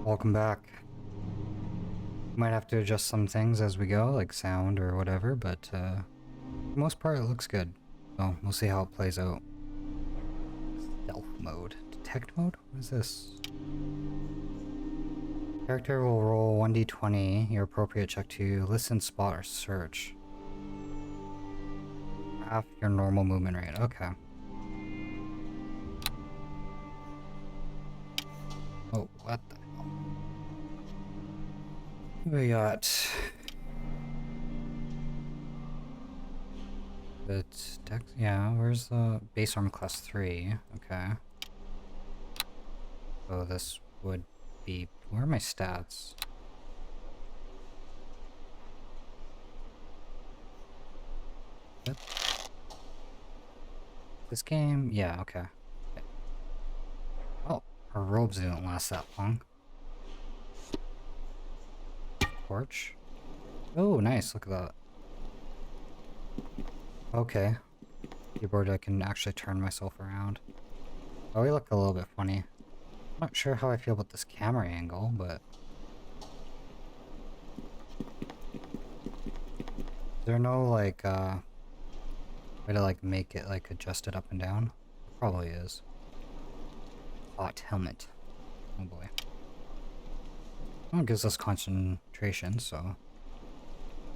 welcome back. Might have to adjust some things as we go, like sound or whatever, but for the most part it looks good. So we'll see how it plays out. Stealth mode. Detect mode? What is this? Character will roll 1d20, your appropriate check to listen, spot, or search. Half your normal movement rate. Okay. Oh, what the hell? We got the dex. Yeah, where's the base armor class 3? Okay. So this would be. Where are my stats? What? This game? Yeah, okay. Oh, our robes didn't last that long. Torch. Oh, nice. Look at that. Okay. Keyboard, I can actually turn myself around. Oh, we look a little bit funny. I'm not sure how I feel about this camera angle, but... Is there no, like, way to, like, make it, like, adjust it up and down? Probably is. Hot helmet. Oh boy. Well, it gives us concentration, so...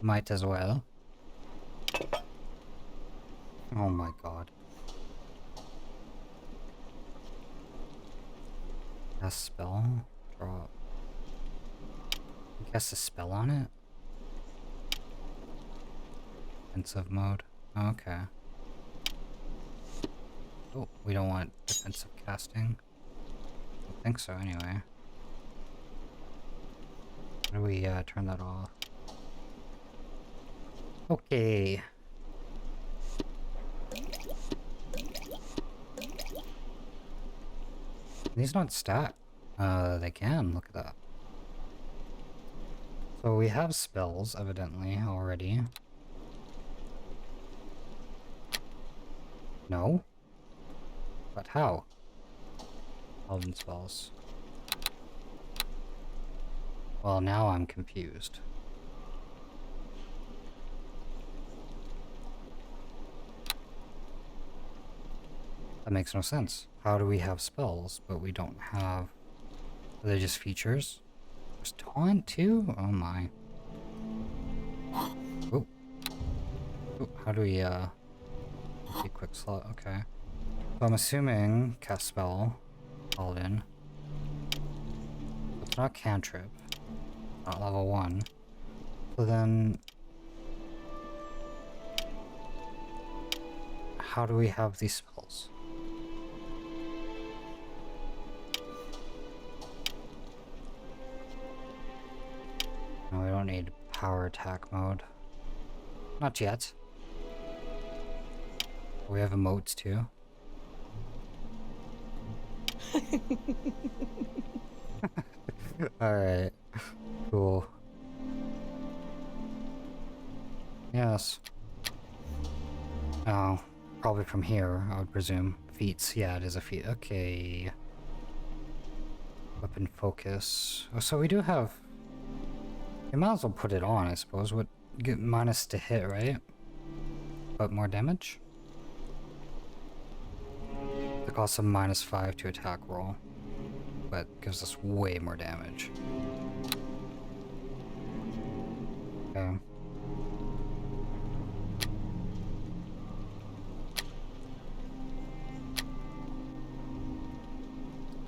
Might as well. Oh my god. Cast spell? Draw. Cast a spell on it? Defensive mode. Okay. Oh, we don't want defensive casting. I don't think so anyway. How do we turn that off? Okay. These not stat. They can. Look at that. So we have spells, evidently, already. No? But how? Paladin spells. Well, now I'm confused. That makes no sense. How do we have spells, but we don't have... Are they just features? There's taunt too? Oh my. Oh. Oh, how do we, be quick slot? Okay. So I'm assuming cast spell, Paladin. It's not cantrip. Not level 1. So then... How do we have these spells? No, we don't need power attack mode. Not yet. We have emotes too. Alright. Cool. Yes. Oh, probably from here, I would presume. Feats. Yeah, it is a feat. Okay. Weapon focus. Oh, so we do have... You might as well put it on, I suppose. Would get minus to hit, right? But more damage? The cost of -5 to attack roll. But gives us way more damage. Okay.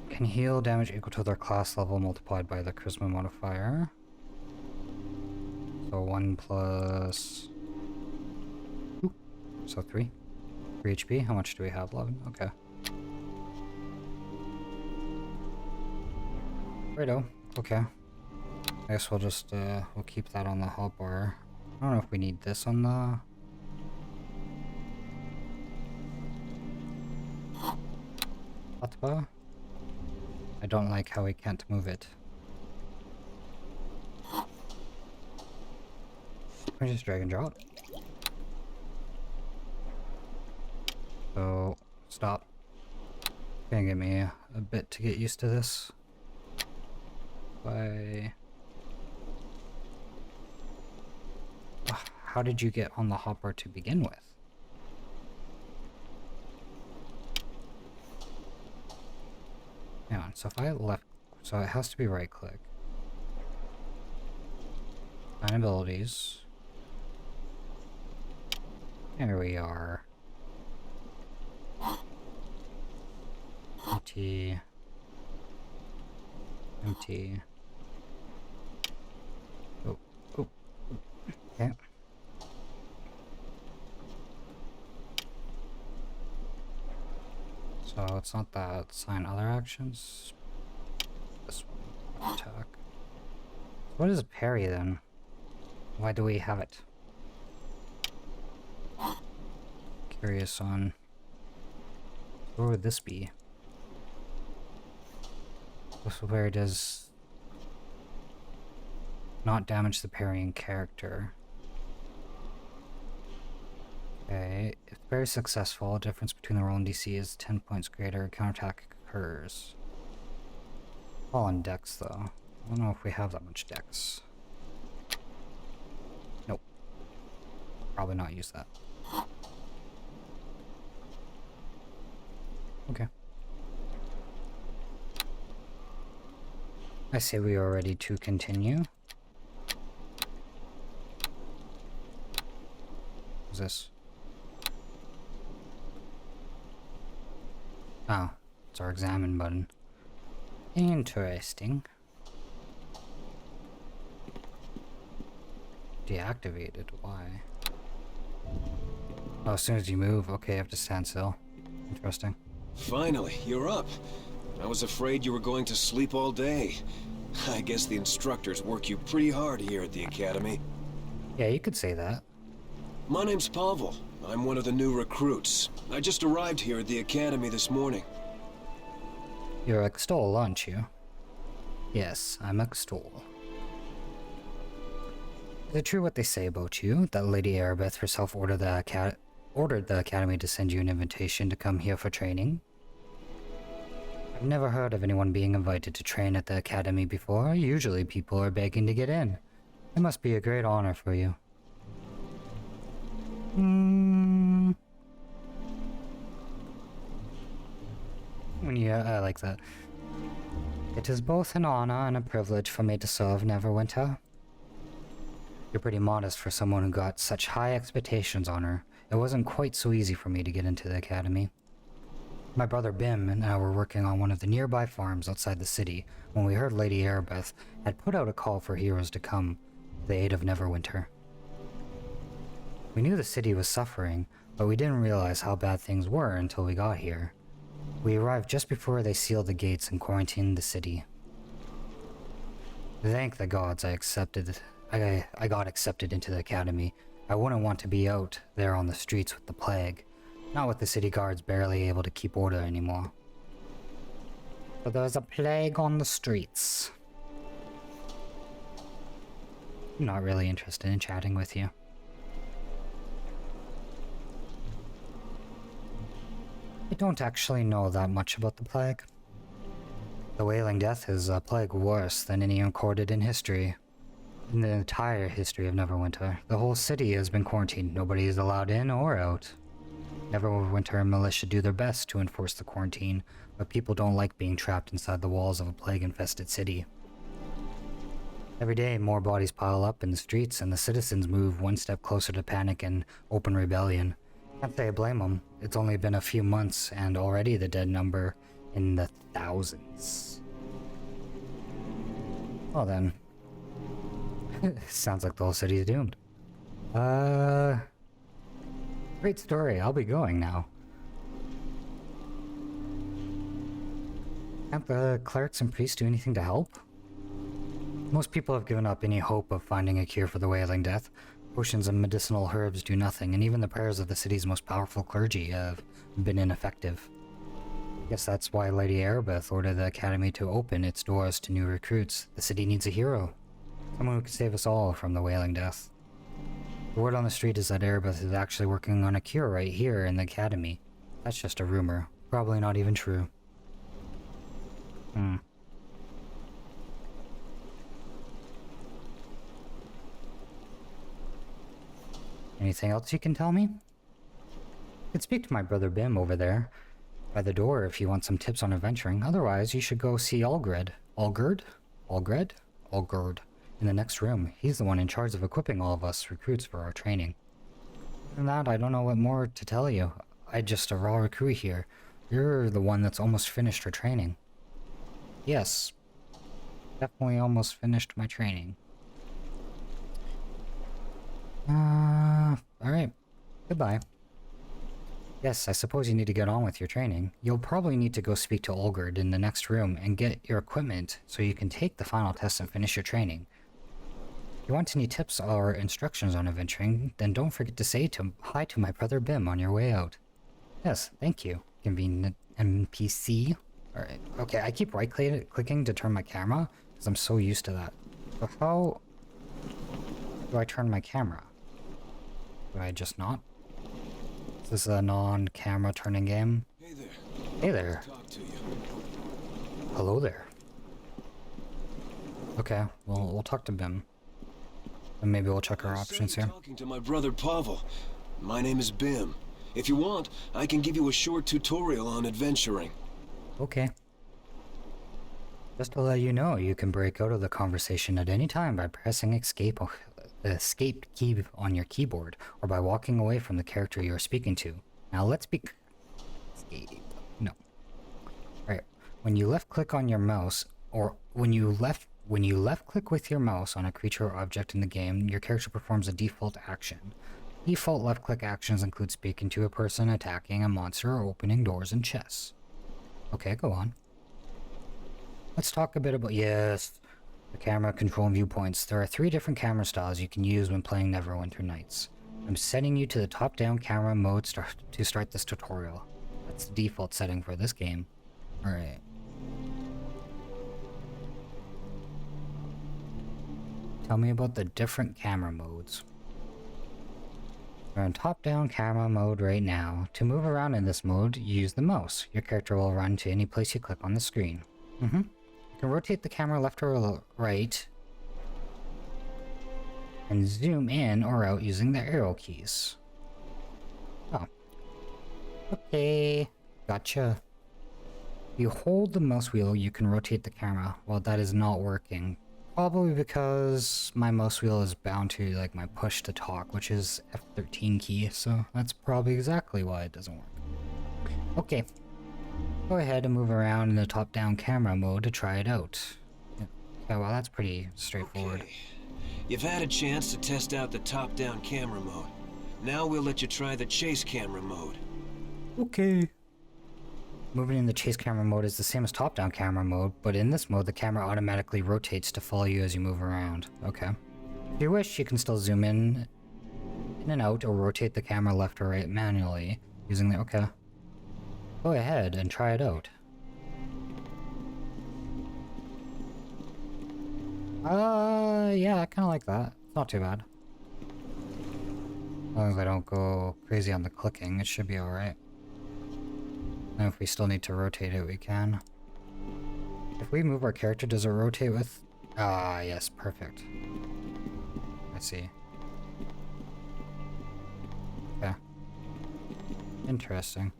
Can heal damage equal to their class level multiplied by the charisma modifier. So 1 plus... Ooh. So 3. 3 HP. How much do we have? 11. Okay. Righto. Okay. I guess we'll just, we'll keep that on the hotbar. I don't know if we need this on the... hotbar. I don't like how we can't move it. Can we just drag and drop? So, stop. Gonna give me a bit to get used to this. way. Ugh, how did you get on the hopper to begin with? Hang on, so if I left... So it has to be right click. Find abilities. There we are. Empty. Empty. Oh, oh, okay. So it's not that. Sign other actions. This one. Attack. What is parry then? Why do we have it? Curious on... Where would this be? This is where it does not damage the parrying character. Okay, if very successful, difference between the roll and DC is 10 points greater, counterattack occurs. All on dex though. I don't know if we have that much dex. Nope. Probably not use that. Okay. I say we are ready to continue. What's this? Oh, it's our examine button. Interesting. Deactivated, why? Oh, as soon as you move, okay, I have to stand still. Interesting. Finally, you're up. I was afraid you were going to sleep all day. I guess the instructors work you pretty hard here at the academy. Yeah, you could say that. My name's Pavel. I'm one of the new recruits. I just arrived here at the academy this morning. You're eXtol, aren't you? Yes, I'm eXtol. Is it true what they say about you, that Lady Erebeth herself ordered the academy to send you an invitation to come here for training? I've never heard of anyone being invited to train at the academy before. Usually people are begging to get in. It must be a great honor for you. I like that. It is both an honor and a privilege for me to serve Neverwinter. You're pretty modest for someone who got such high expectations on her. It wasn't quite so easy for me to get into the academy. My brother Bim and I were working on one of the nearby farms outside the city when we heard Lady Erebeth had put out a call for heroes to come to the aid of Neverwinter. We knew the city was suffering, but we didn't realize how bad things were until we got here. We arrived just before they sealed the gates and quarantined the city. Thank the gods I got accepted into the academy. I wouldn't want to be out there on the streets with the plague. Not with the city guards barely able to keep order anymore. But there's a plague on the streets. I'm not really interested in chatting with you. I don't actually know that much about the plague. The Wailing Death is a plague worse than any recorded in history. In the entire history of Neverwinter, the whole city has been quarantined. Nobody is allowed in or out. Neverwinter and militia do their best to enforce the quarantine, but people don't like being trapped inside the walls of a plague-infested city. Every day, more bodies pile up in the streets, and the citizens move one step closer to panic and open rebellion. Can't say I blame them. It's only been a few months, and already the dead number in the thousands. Well then. Sounds like the whole city is doomed. Great story. I'll be going now. Can't the clerics and priests do anything to help? Most people have given up any hope of finding a cure for the Wailing Death. Potions and medicinal herbs do nothing, and even the prayers of the city's most powerful clergy have been ineffective. Guess that's why Lady Erebeth ordered the academy to open its doors to new recruits. The city needs a hero. Someone who can save us all from the Wailing Death. The word on the street is that Erebeth is actually working on a cure right here in the academy. That's just a rumor. Probably not even true. Anything else you can tell me? You could speak to my brother Bim over there by the door if you want some tips on adventuring. Otherwise, you should go see Algred. Algerd? Algerd. In the next room. He's the one in charge of equipping all of us recruits for our training. Other than that, I don't know what more to tell you. I'm just a raw recruit here. You're the one that's almost finished her training. Yes. Definitely almost finished my training. Alright. Goodbye. Yes, I suppose you need to get on with your training. You'll probably need to go speak to Olgerd in the next room and get your equipment so you can take the final test and finish your training. If you want any tips or instructions on adventuring, then don't forget to say hi to my brother Bim on your way out. Yes, thank you, convenient NPC. Alright, okay, I keep right-clicking to turn my camera, because I'm so used to that. So how do I turn my camera? Do I just not? Is this a non-camera turning game? Hey there. Hey there. Talk to you. Hello there. Okay, well, we'll talk to Bim. And maybe we'll check our options here. Talking to my brother Pavel. My name is Bim. If you want, I can give you a short tutorial on adventuring. Okay. Just to let you know, you can break out of the conversation at any time by pressing escape key on your keyboard, or by walking away from the character you are speaking to. Now let's be... Escape. No. Alright. When you left click on your mouse, or when you left click with your mouse on a creature or object in the game, your character performs a default action. Default left click actions include speaking to a person, attacking a monster, or opening doors and chests. Okay, go on. Let's talk a bit about... Yes. The camera control and viewpoints. There are 3 different camera styles you can use when playing Neverwinter Nights. I'm setting you to the top-down camera mode to start this tutorial. That's the default setting for this game. Alright. Tell me about the different camera modes. We're in top-down camera mode right now. To move around in this mode, use the mouse. Your character will run to any place you click on the screen. You can rotate the camera left or right, and zoom in or out using the arrow keys. Oh. Okay. Gotcha. If you hold the mouse wheel, you can rotate the camera. Well, that is not working. Probably because my mouse wheel is bound to, like, my push to talk, which is F13 key, so that's probably exactly why it doesn't work. Okay. Go ahead and move around in the top-down camera mode to try it out. Yeah, well, that's pretty straightforward. Okay. You've had a chance to test out the top-down camera mode. Now we'll let you try the chase camera mode. Okay. Moving in the chase camera mode is the same as top-down camera mode, but in this mode the camera automatically rotates to follow you as you move around. Okay. If you wish, you can still zoom in and out, or rotate the camera left or right manually using the... Okay. Go ahead and try it out. Yeah, I kinda like that. It's not too bad. As long as I don't go crazy on the clicking, it should be alright. And if we still need to rotate it, we can. If we move our character, does it rotate with... Ah, yes, perfect. I see. Okay. Interesting.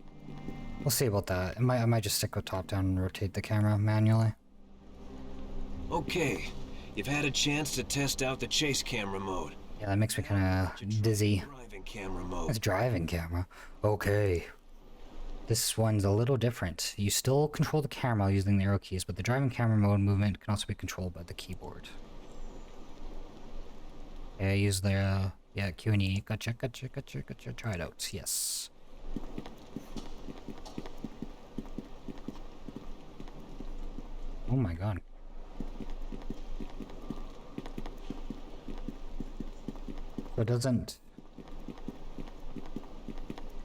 We'll see about that. I might just stick with top-down and rotate the camera manually. Okay. You've had a chance to test out the chase camera mode. Yeah, that makes me kind of dizzy. Driving camera mode. It's driving camera. Okay. This one's a little different. You still control the camera using the arrow keys, but the driving camera mode movement can also be controlled by the keyboard. Yeah, use the... yeah, Q and E. Gotcha. Try it out. Yes. Oh my god. So it doesn't...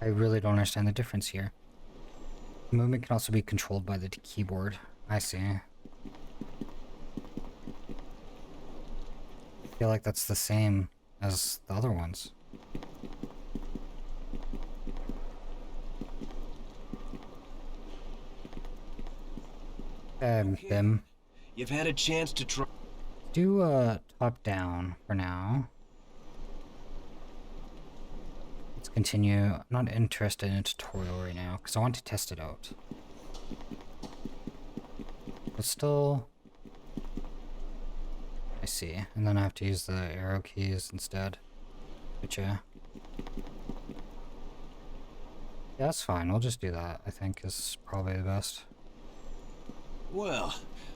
I really don't understand the difference here. The movement can also be controlled by the keyboard. I see. I feel like that's the same as the other ones. Bim. You've had a chance to try... Do top down for now. continue. I'm not interested in a tutorial right now because I want to test it out. But still, I see. And then I have to use the arrow keys instead. Which, yeah, that's fine. We'll just do that. I think is probably the best. Well,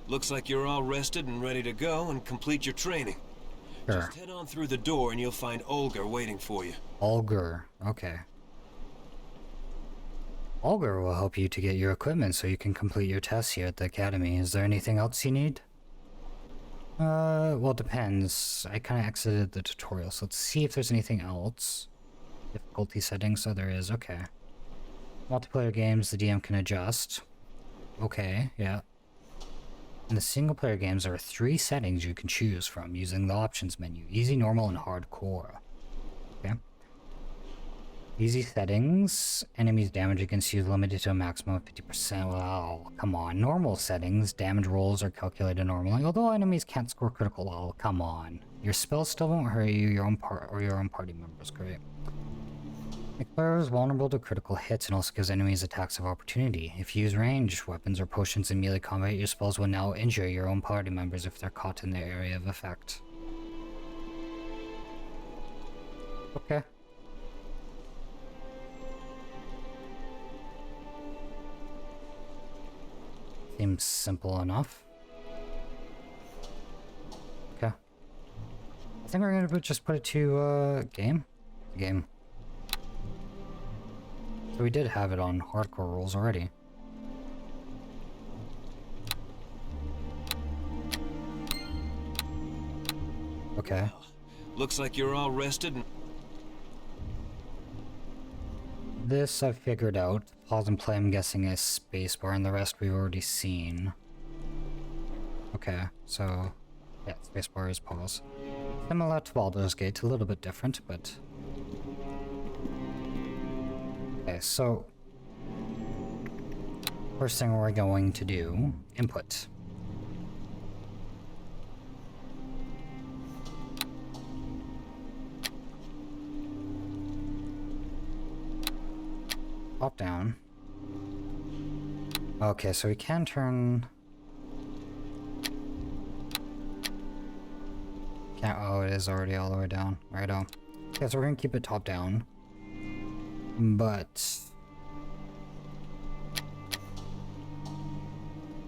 looks like you're all rested and ready to go and complete your training. Sure. Just head on through the door and you'll find Olga waiting for you. Olga. Okay. Olga will help you to get your equipment so you can complete your tests here at the academy. Is there anything else you need? Well, it depends. I kind of exited the tutorial, so let's see if there's anything else. Difficulty settings, so there is. Okay. Multiplayer games, the DM can adjust. Okay, yeah. In the single player games, there are 3 settings you can choose from using the options menu. Easy, normal, and hardcore. Okay. Easy settings. Enemies damage against you is limited to a maximum of 50%. Wow, come on. Normal settings. Damage rolls are calculated normally, although enemies can't score critical. Oh, come on. Your spells still won't hurt you, your own party members. Great. The player is vulnerable to critical hits and also gives enemies attacks of opportunity. If you use ranged weapons or potions in melee combat, your spells will now injure your own party members if they're caught in their area of effect. Okay. Seems simple enough. Okay. I think we're gonna just put it to, game. Game. So we did have it on hardcore rules already. Okay. Looks like you're all rested and... This I've figured out. Pause and play, I'm guessing, is spacebar, and the rest we've already seen. Okay, so... yeah, spacebar is pause. Similar to Baldur's Gate, a little bit different, but... okay, so... first thing we're going to do... input. Top down. Okay, so we can turn... can't... oh, it is already all the way down. Righto. Okay, so we're gonna keep it top down. But...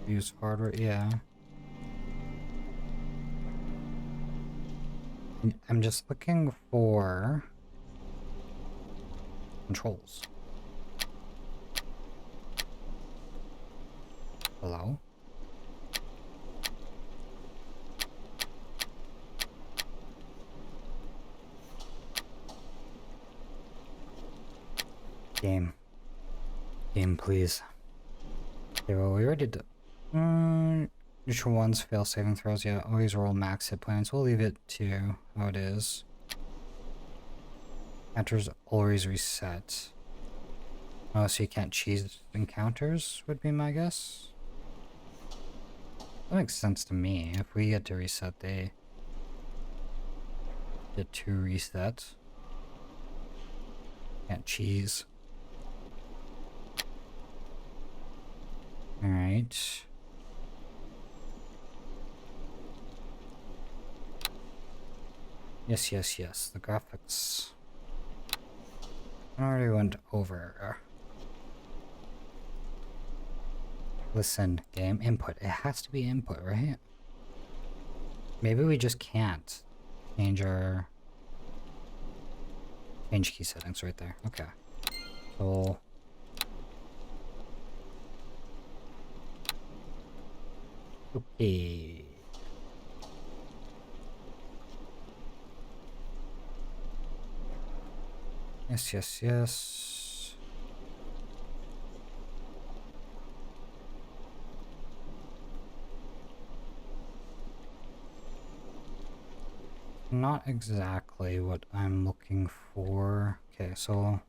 use hardware, yeah. I'm just looking for... controls. Hello? Game. Game, please. Okay, well, we already did... neutral ones, fail saving throws, yeah. Always roll max hit points. We'll leave it to how it is. Encounters always reset. Oh, so you can't cheese encounters, would be my guess? That makes sense to me. If we get to reset, they get to reset. Can't cheese. Alright. Yes, yes, yes. The graphics. I already went over. Listen, game input. It has to be input, right? Maybe we just can't change our... change key settings right there. Okay. So... okay. Yes, yes, yes. Not exactly what I'm looking for. Okay, so...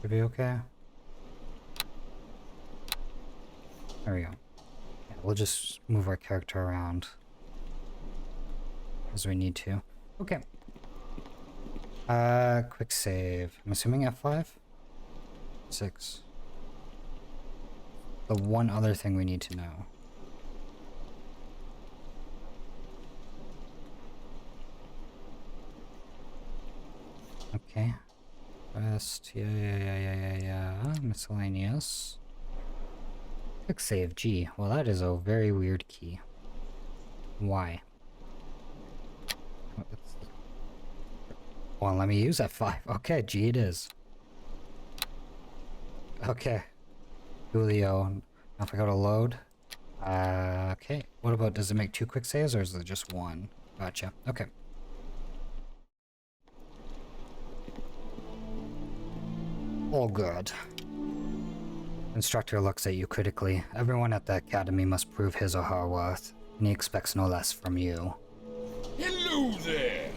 Should be okay. There we go. Yeah, we'll just move our character around as we need to. Okay. Quick save. I'm assuming F5? 6. The one other thing we need to know. Okay. Rest. Yeah. Miscellaneous. Quick save. G. Well, that is a very weird key. Why? Well, let me use F5. Okay, G it is. Okay. Julio. Now if I go to load. Okay. What about, does it make 2 quick saves or is it just 1? Gotcha. Okay. All good. Instructor looks at you critically. Everyone at the academy must prove his or her worth, and he expects no less from you. Hello there!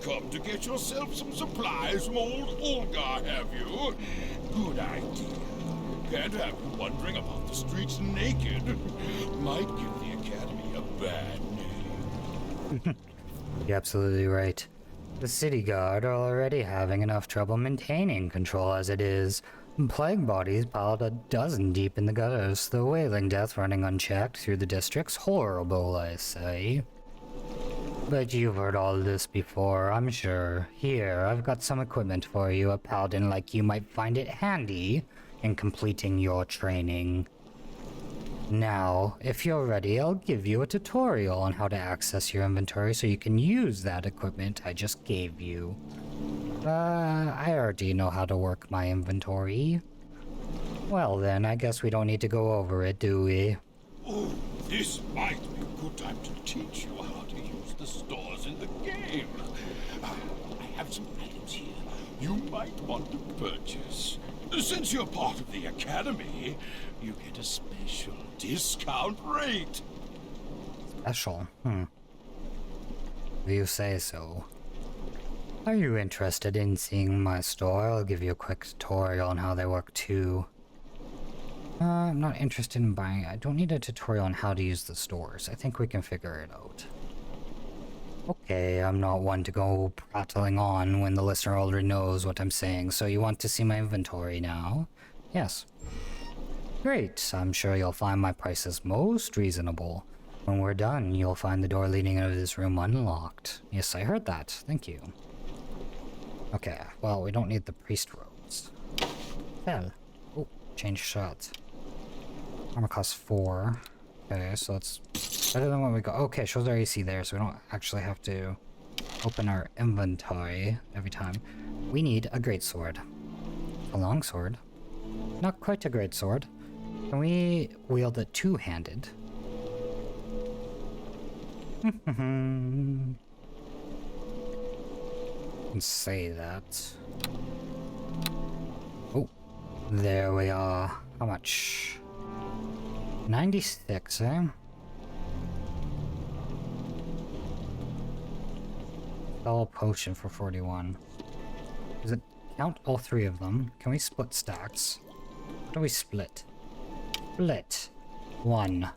Come to get yourself some supplies from old Olgar, have you? Good idea. Can't have you wandering about the streets naked. Might give the academy a bad name. You're absolutely right. The city guard are already having enough trouble maintaining control as it is. Plague bodies piled a dozen deep in the gutters, the Wailing death running unchecked through the district's horrible, I say. But you've heard all this before, I'm sure. Here, I've got some equipment for you. A paladin like you might find it handy in completing your training. Now, if you're ready, I'll give you a tutorial on how to access your inventory so you can use that equipment I just gave you. I already know how to work my inventory. Well then, I guess we don't need to go over it, do we? Oh, this might be a good time to teach you how to use the stores in the game. I have some items here you might want to purchase. Since you're part of the academy, you get a special discount rate. Special? If you say so. Are you interested in seeing my store? I'll give you a quick tutorial on how they work too. I'm not interested in buying it. I don't need a tutorial on how to use the stores. I think we can figure it out. Okay, I'm not one to go prattling on when the listener already knows what I'm saying, so you want to see my inventory now? Yes. Great, I'm sure you'll find my prices most reasonable. When we're done, you'll find the door leading out of this room unlocked. Yes, I heard that. Thank you. Okay, well, we don't need the priest robes. Well, oh, change shots. Armor class 4. Okay, so it's better than what we got. Okay, shows our AC there, so we don't actually have to open our inventory every time. We need a greatsword. A longsword. Not quite a greatsword. Can we wield it two-handed? Can say that. Oh, there we are. How much? 96, eh? Spell potion for 41. Does it count all 3 of them? Can we split stacks? How do we split? Split. 1.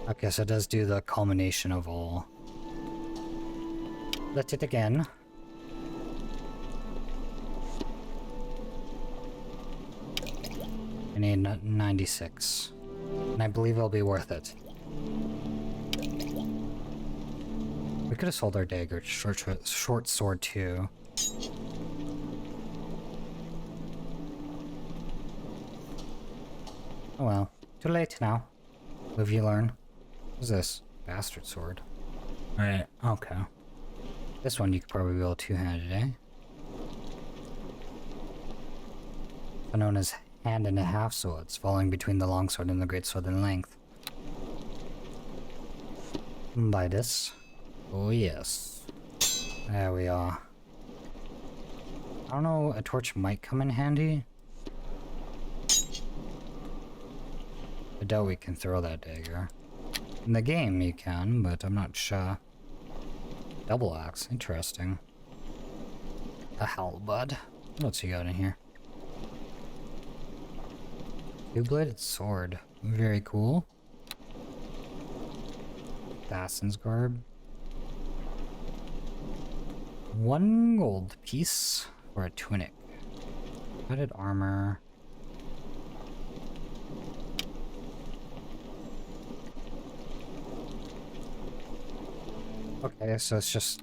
Okay, so it does do the culmination of all. Split it again. I need 96. And I believe it'll be worth it. We could have sold our dagger, short sword too. Oh well, too late now. Live you learn. What's this? Bastard sword. Alright, okay. This one you could probably wield two-handed, eh? So known as hand-and-a-half swords, falling between the longsword and the greatsword in length. Buy this. Oh yes. There we are. I don't know, a torch might come in handy. I doubt we can throw that dagger. In the game you can, but I'm not sure. Double axe, interesting. A halberd. What's he got in here? Two-bladed sword. Very cool. Assassin's garb. 1 gold piece for a tunic. Padded armor. Okay, so it's just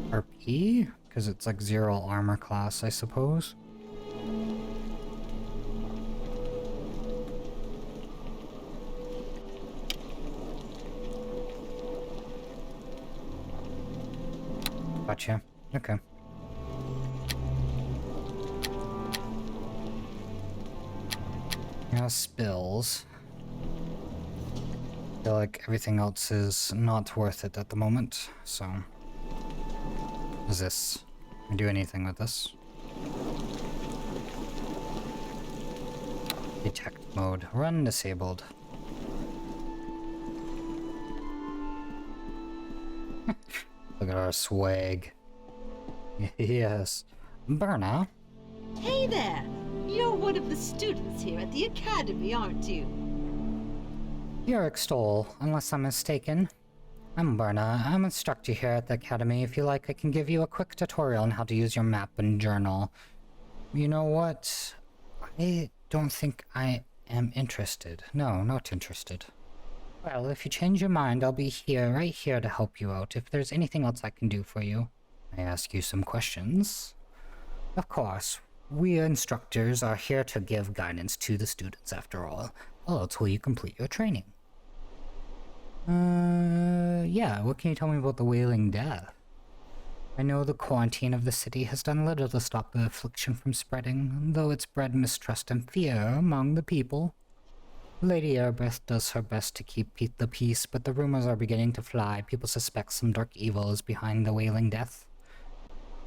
RP? Because it's like 0 armor class, I suppose. Gotcha. Okay. Now spills. I feel like everything else is not worth it at the moment, so... What is this? Can I do anything with this? Detect mode. Run disabled. Look at our swag. Yes. Berna. Hey there! You're one of the students here at the academy, aren't you? You're eXtol, unless I'm mistaken. I'm Berna. I'm instructor here at the academy. If you like, I can give you a quick tutorial on how to use your map and journal. You know what? I don't think I am interested. No, not interested. Well, if you change your mind, I'll be here, right here to help you out. If there's anything else I can do for you, I ask you some questions. Of course, we instructors are here to give guidance to the students after all. Until you complete your training. Yeah, what can you tell me about the Wailing death? I know the quarantine of the city has done little to stop the affliction from spreading, though it's bred mistrust and fear among the people. Lady Airbeth does her best to keep the peace, but the rumors are beginning to fly. People suspect some dark evil is behind the Wailing death.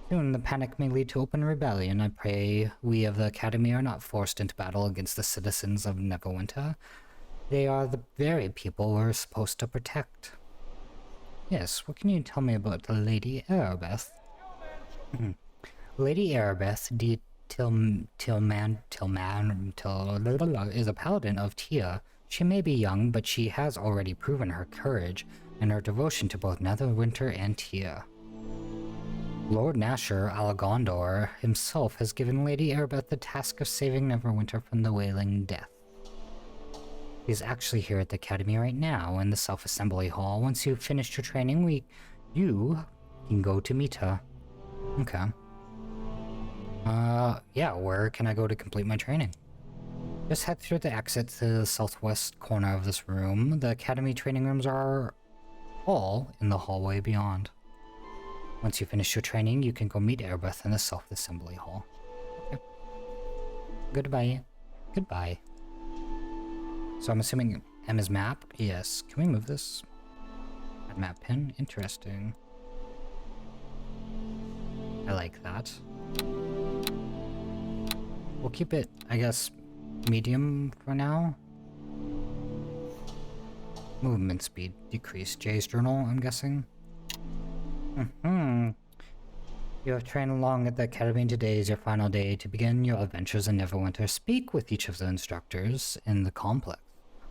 Soon the panic may lead to open rebellion. I pray we of the Academy are not forced into battle against the citizens of Neverwinter. They are the very people we're supposed to protect. Yes, what can you tell me about the Lady Airbeth? Lady Airbeth is a paladin of Tia. She may be young, but she has already proven her courage and her devotion to both Neverwinter and Tia. Lord Nasher Alagondor himself has given Lady Airbeth the task of saving Neverwinter from the Wailing death. He's actually here at the Academy right now in the Self-Assembly Hall. Once you've finished your training, you can go to meet her. Okay. Yeah, where can I go to complete my training? Just head through the exit to the southwest corner of this room. The Academy training rooms are all in the hallway beyond. Once you finish your training, you can go meet Airbeth in the Self-Assembly Hall. Okay. Goodbye. Goodbye. So I'm assuming M is map? Yes. Can we move this? Add map pin? Interesting. I like that. We'll keep it, I guess, medium for now. Movement speed decreased. Jay's journal, I'm guessing. You have trained along at the Academy. Today is your final day to begin your adventures in Neverwinter. Speak with each of the instructors in the complex.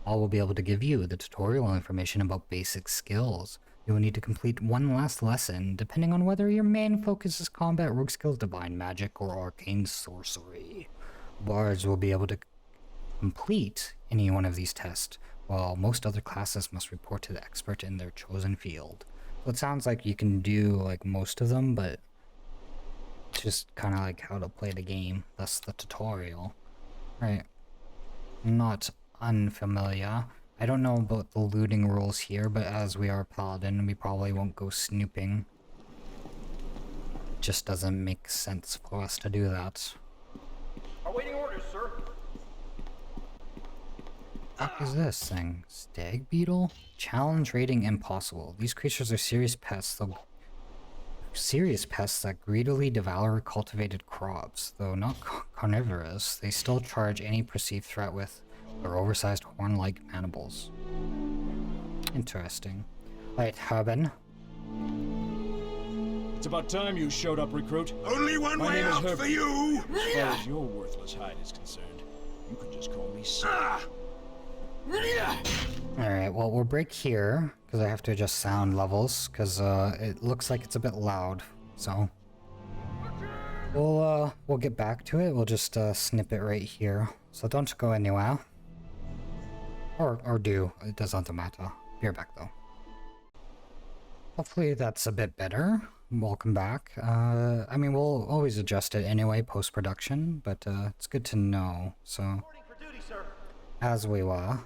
All will be able to give you the tutorial information about basic skills. You will need to complete one last lesson, depending on whether your main focus is combat, rogue skills, divine magic, or arcane sorcery. Bards will be able to complete any one of these tests, while most other classes must report to the expert in their chosen field. So it sounds like you can do like most of them, but it's just kind of like how to play the game. That's the tutorial. Right. Not unfamiliar. I don't know about the looting rules here, but as we are a paladin, we probably won't go snooping. It just doesn't make sense for us to do that. Awaiting orders, sir. What is this thing? Stag beetle? Challenge rating impossible. These creatures are serious pests that greedily devour cultivated crops. Though not carnivorous, they still charge any perceived threat with their oversized horn-like mandibles. Interesting. Right, Herben. It's about time you showed up, recruit. Only one My way name is out Herbert. for you! As far as your worthless hide is concerned. You can just call me Sir. Alright, well, we'll break here, because I have to adjust sound levels, because it looks like it's a bit loud, so... We'll get back to it, we'll just snip it right here. So don't go anywhere. Or do, it doesn't matter. Be right back, though. Hopefully that's a bit better. Welcome back. I mean, we'll always adjust it anyway, post-production, but it's good to know, so... Reporting for duty, sir. As we were.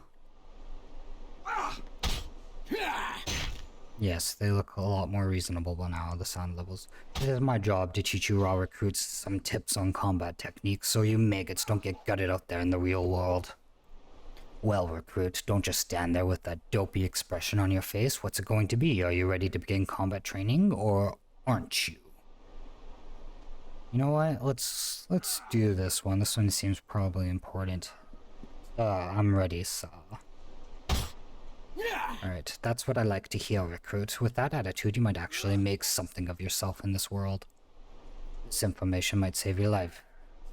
Yes, they look a lot more reasonable now, the sound levels. It is my job to teach you raw recruits some tips on combat techniques so you maggots don't get gutted out there in the real world. Well, recruit, don't just stand there with that dopey expression on your face. What's it going to be? Are you ready to begin combat training, or aren't you? You know what? Let's do this one. This one seems probably important. I'm ready, sir. Alright, that's what I like to hear, recruit. With that attitude, you might actually make something of yourself in this world. This information might save your life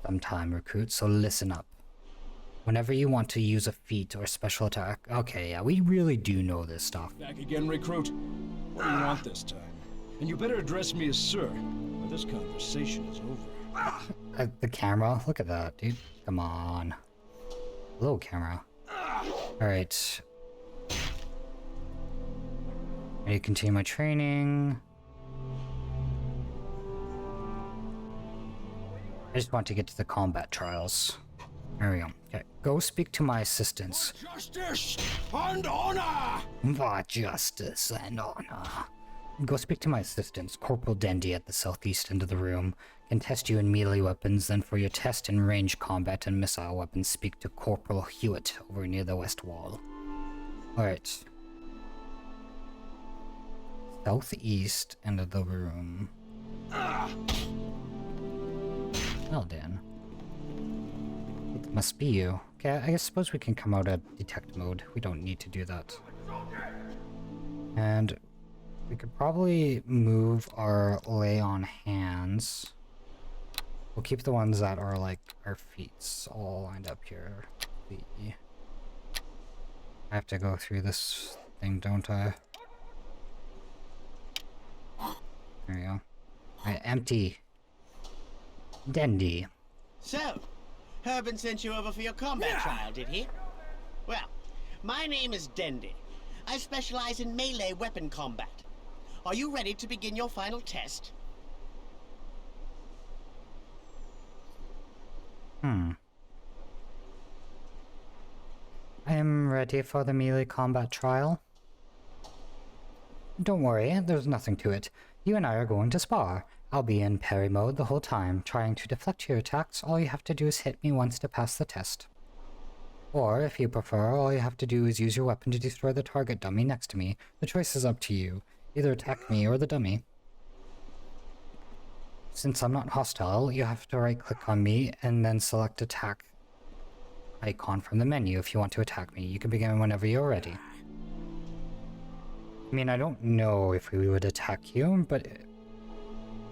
sometime, recruit, so listen up. Whenever you want to use a feat or special attack... Okay, yeah, we really do know this stuff. Back again, recruit. What do you want this time? And you better address me as Sir, or this conversation is over. The camera? Look at that, dude. Come on. Hello, camera. Alright. Ready to continue my training. I just want to get to the combat trials. There we go. Okay, go speak to my assistants. Justice and honor! For justice and honor. Go speak to my assistants. Corporal Dendy at the southeast end of the room can test you in melee weapons, then for your test in range combat and missile weapons, speak to Corporal Hewitt over near the west wall. Alright. Southeast end of the room. Well then. It must be you. Okay, I suppose we can come out of detect mode. We don't need to do that. And we could probably move our lay on hands. We'll keep the ones that are like our feet all lined up here. I have to go through this thing, don't I? There we go. Alright, empty. Dendy. So, Herban sent you over for your combat trial, did he? Well, my name is Dendy. I specialize in melee weapon combat. Are you ready to begin your final test? I am ready for the melee combat trial. Don't worry, there's nothing to it. You and I are going to spar. I'll be in parry mode the whole time, trying to deflect your attacks. All you have to do is hit me once to pass the test. Or, if you prefer, all you have to do is use your weapon to destroy the target dummy next to me. The choice is up to you. Either attack me or the dummy. Since I'm not hostile, you have to right-click on me and then select attack icon from the menu if you want to attack me. You can begin whenever you're ready. I mean, I don't know if we would attack you, but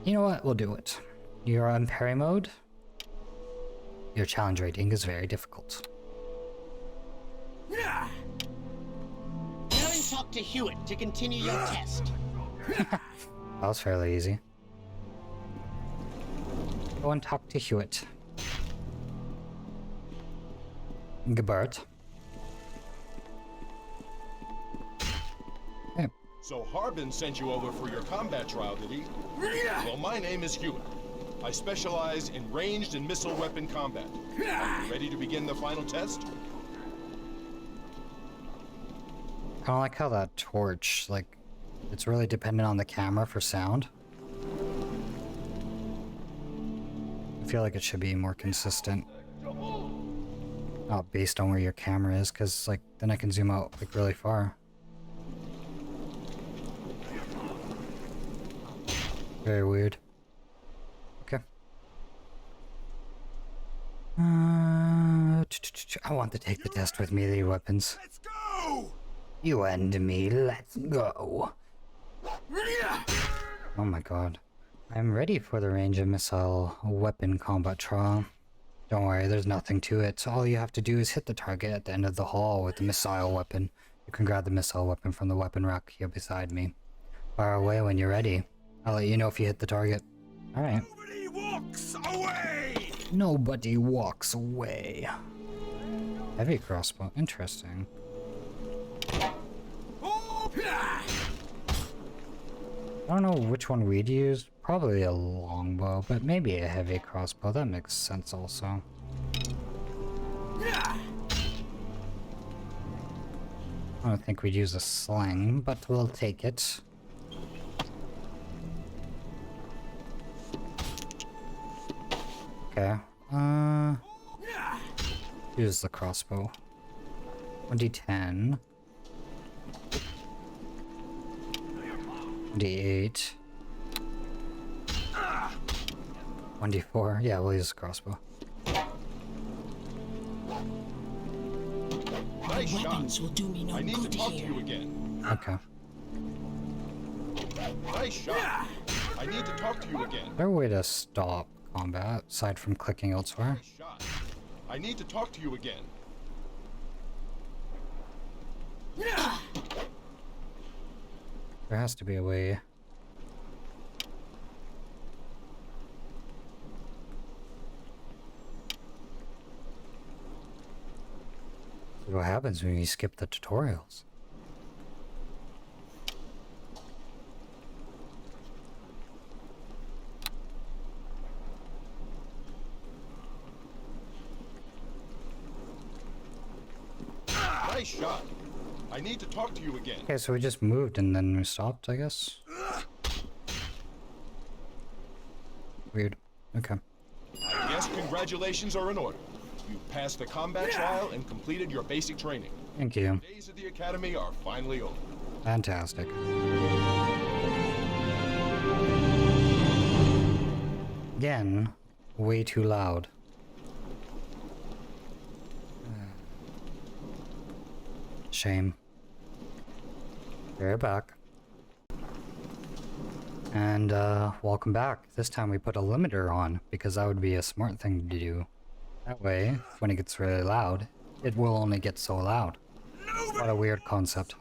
you know what? We'll do it. You're on parry mode. Your challenge rating is very difficult. Go and talk to Hewitt to continue your test. That was fairly easy. Go and talk to Hewitt. Gebert. Hey. So Harbin sent you over for your combat trial, did he? Well, my name is Hewitt. I specialize in ranged and missile weapon combat. Ready to begin the final test? I don't like how that torch, like, it's really dependent on the camera for sound. I feel like it should be more consistent. Not based on where your camera is, because, like, then I can zoom out, like, really far. Very weird. Okay. I want to take the test with melee weapons. Let's go! You and me, let's go. Oh my god. I'm ready for the range of missile weapon combat trial. Don't worry, there's nothing to it. All you have to do is hit the target at the end of the hall with the missile weapon. You can grab the missile weapon from the weapon rack here beside me. Fire away when you're ready. I'll let you know if you hit the target. Alright. Nobody walks away! Nobody walks away. Heavy crossbow. Interesting. I don't know which one we'd use. Probably a longbow, but maybe a heavy crossbow. That makes sense also. I don't think we'd use a sling, but we'll take it. Okay. Use the crossbow. 1d10. 1d8. 1d4. Yeah, we'll use the crossbow. Nice Weapons shot. will do me no I need to good talk to here. you again. Okay. Nice shot. I need to talk to you again. Is there a way to stop combat aside from clicking elsewhere? Nice shot. I need to talk to you again. There has to be a way. See what happens when you skip the tutorials. Nice shot. I need to talk to you again. Okay, so we just moved and then we stopped, I guess. Weird. Okay. I guess congratulations are in order. You passed the combat trial and completed your basic training. Thank you. Days at the academy are finally over. Fantastic. Again, way too loud. Shame. We're back. And welcome back. This time we put a limiter on because that would be a smart thing to do. That way, when it gets really loud, it will only get so loud. What a weird concept.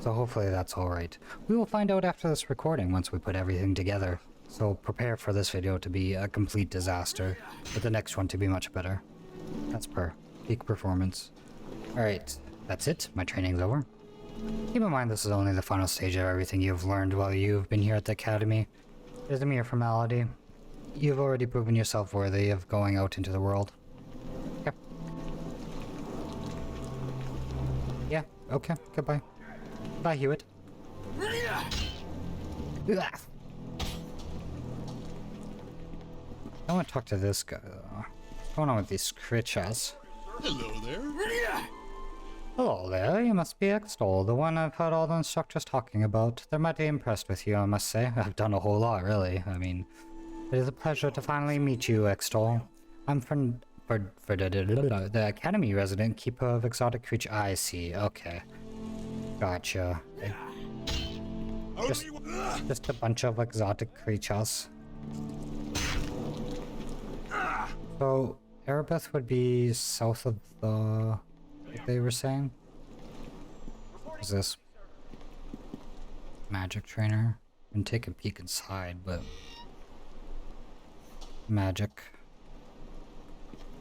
So hopefully that's alright. We will find out after this recording once we put everything together. So prepare for this video to be a complete disaster, but the next one to be much better. That's per peak performance. Alright, that's it. My training's over. Keep in mind this is only the final stage of everything you've learned while you've been here at the academy. It is a mere formality. You've already proven yourself worthy of going out into the world. Okay. Yeah, okay, goodbye. Bye, Hewitt. Ugh. I want to talk to this guy, though. What's going on with these creatures? Hello there. Hello there, you must be eXtol, the one I've heard all the instructors talking about. They're mighty impressed with you, I must say. I've done a whole lot, really. I mean, it is a pleasure to finally meet you, eXtol. I'm from the Academy resident, keeper of exotic creature. I see, okay. Gotcha. Just a bunch of exotic creatures. So, Erebeth would be south of the... What they were saying? What is this? Magic trainer? I can take a peek inside, but... Magic.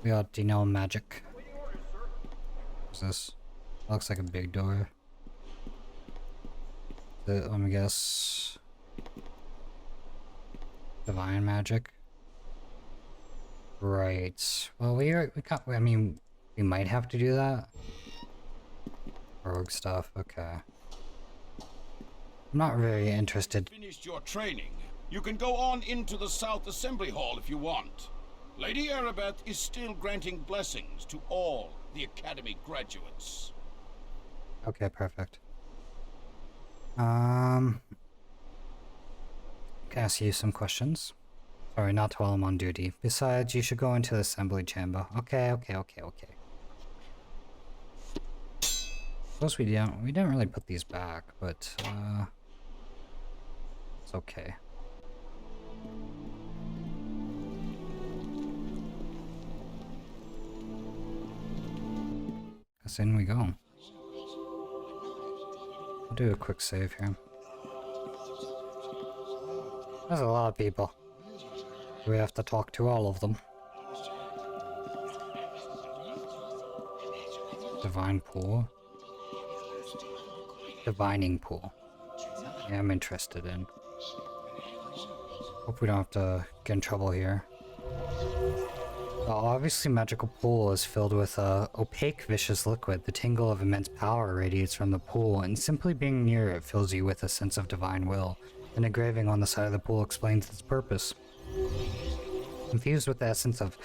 We ought to know magic. What's this? Looks like a big door. Let me guess. Divine magic? Right. Well, we can't, I mean, we might have to do that. Rogue stuff, okay. I'm not very interested. Finished your training. You can go on into the South Assembly Hall if you want. Lady Erebeth is still granting blessings to all the Academy graduates. Okay, perfect. Can I ask you some questions? Sorry, not while I'm on duty. Besides, you should go into the assembly chamber. Okay. Suppose we didn't really put these back, but it's okay. guess in we go. I'll do a quick save here. There's a lot of people. We have to talk to all of them. Divine pool. Divining pool. Yeah, I'm interested in. Hope we don't have to get in trouble here. Obviously, magical pool is filled with opaque, vicious liquid. The tingle of immense power radiates from the pool, and simply being near it fills you with a sense of divine will. An engraving on the side of the pool explains its purpose. Infused with the essence of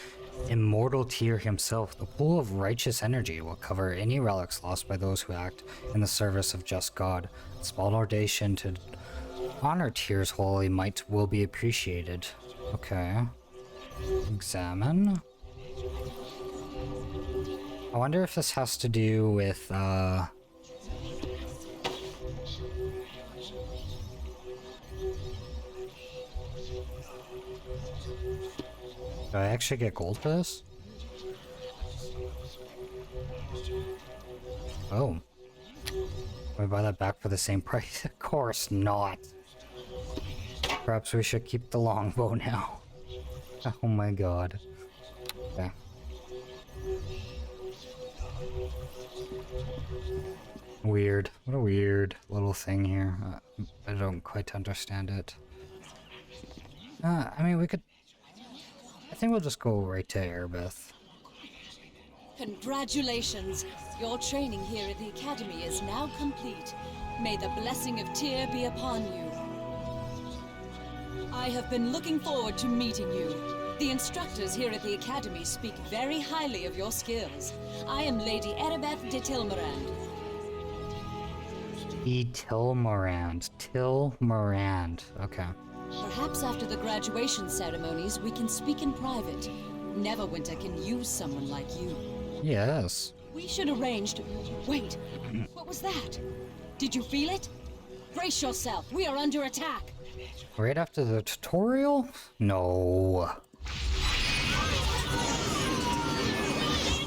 immortal Tyr himself, the pool of righteous energy will cover any relics lost by those who act in the service of just God. A small donation to honor Tyr's holy might will be appreciated. Okay. Examine. I wonder if this has to do with, Do I actually get gold for this? Oh. Can we buy that back for the same price? Of course not. Perhaps we should keep the longbow now. Oh my god. Okay. Weird. What a weird little thing here. I don't quite understand it. I mean, we could... I think we'll just go right to Airbeth. Congratulations! Your training here at the Academy is now complete. May the blessing of Tyr be upon you. I have been looking forward to meeting you. The instructors here at the Academy speak very highly of your skills. I am Lady Erebeth de Tilmarand. Tilmarand. Okay. Perhaps after the graduation ceremonies, we can speak in private. Neverwinter can use someone like you. Yes. We should arrange to... Wait, what was that? Did you feel it? Brace yourself, we are under attack. Right after the tutorial? No.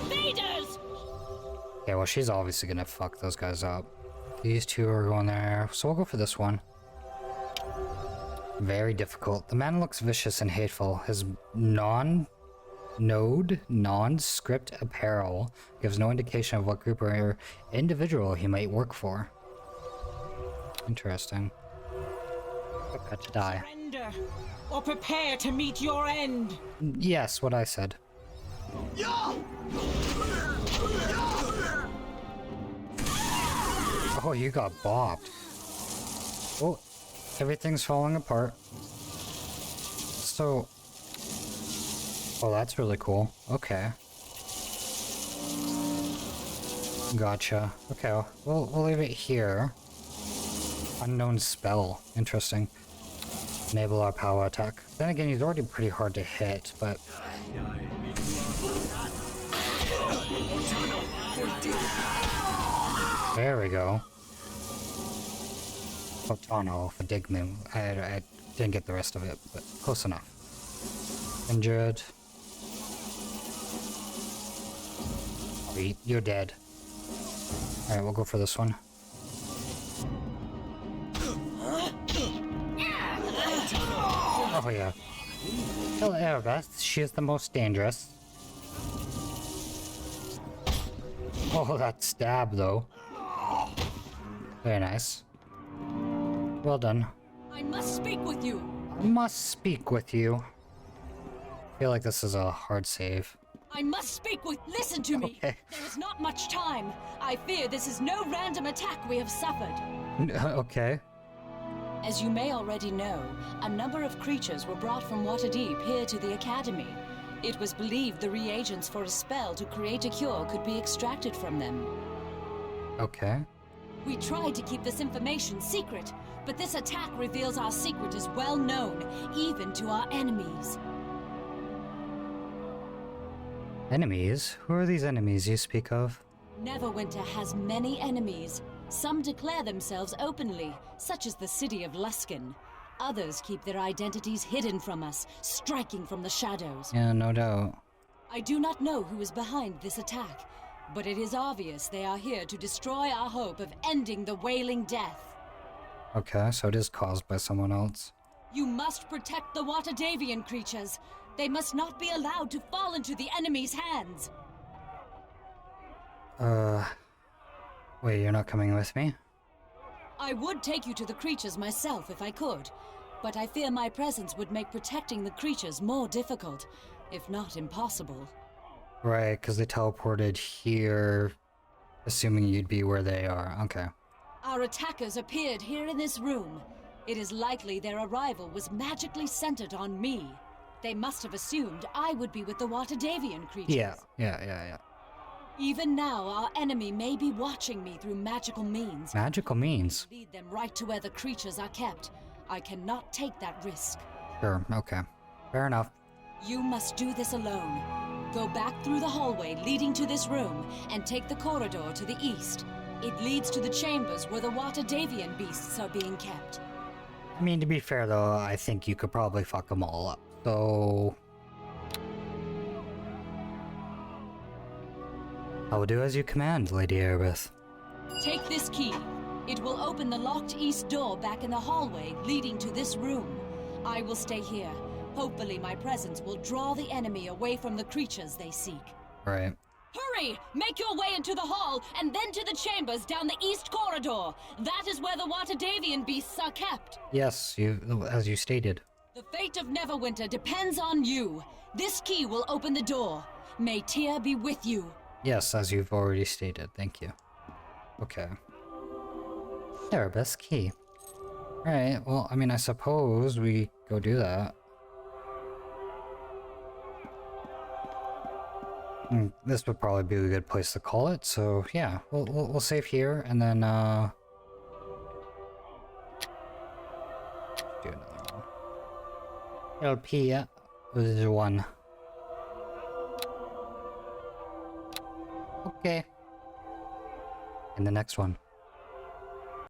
Invaders! Yeah, well, she's obviously gonna fuck those guys up. These two are going there, so we'll go for this one. Very difficult. The man looks vicious and hateful. His nondescript apparel gives no indication of what group or individual he might work for. Interesting. Prepare to die. Surrender, or prepare to meet your end. Yes, what I said. Oh, you got bopped. Oh, everything's falling apart. So... Oh, that's really cool. Okay. Gotcha. Okay, we'll leave it here. Unknown spell. Interesting. Enable our power attack. Then again, he's already pretty hard to hit, but... There we go. Photano for Digman. I didn't get the rest of it, but close enough. Injured. You're dead. Alright, we'll go for this one. Oh yeah. Kill Erebeth, she is the most dangerous. Oh, that stab though. Very nice. Well done. I must speak with you. I must speak with you. I feel like this is a hard save. I must speak with... Listen to me. Okay. There is not much time. I fear this is no random attack we have suffered. Okay. As you may already know, a number of creatures were brought from Waterdeep here to the Academy. It was believed the reagents for a spell to create a cure could be extracted from them. Okay. We tried to keep this information secret, but this attack reveals our secret is well known, even to our enemies. Enemies? Who are these enemies you speak of? Neverwinter has many enemies. Some declare themselves openly, such as the city of Luskan. Others keep their identities hidden from us, striking from the shadows. Yeah, no doubt. I do not know who is behind this attack, But it is obvious they are here to destroy our hope of ending the Wailing death. Okay, so it is caused by someone else. You must protect the Watadavian creatures. They must not be allowed to fall into the enemy's hands. Wait, you're not coming with me? I would take you to the creatures myself if I could, but I fear my presence would make protecting the creatures more difficult, if not impossible. Right, because they teleported here, assuming you'd be where they are. Okay. Our attackers appeared here in this room. It is likely their arrival was magically centered on me. They must have assumed I would be with the Watadavian creatures. Yeah. Even now, our enemy may be watching me through magical means. Magical means? Lead them right to where the creatures are kept. I cannot take that risk. Sure, okay. Fair enough. You must do this alone. Go back through the hallway leading to this room and take the corridor to the east. It leads to the chambers where the Watadavian beasts are being kept. I mean, to be fair though, I think you could probably fuck them all up. So... I will do as you command, Lady Erebeth. Take this key. It will open the locked east door back in the hallway leading to this room. I will stay here. Hopefully my presence will draw the enemy away from the creatures they seek. Right. Hurry! Make your way into the hall, and then to the chambers down the east corridor. That is where the Watadavian beasts are kept. Yes, as you stated. The fate of Neverwinter depends on you. This key will open the door. May Tyr be with you. Yes, as you've already stated. Thank you. Okay. Erebeth's key. Alright, well, I mean, I suppose we go do that. This would probably be a good place to call it, so yeah, we'll save here, and then, do another one. LP, was one. Okay. In the next one.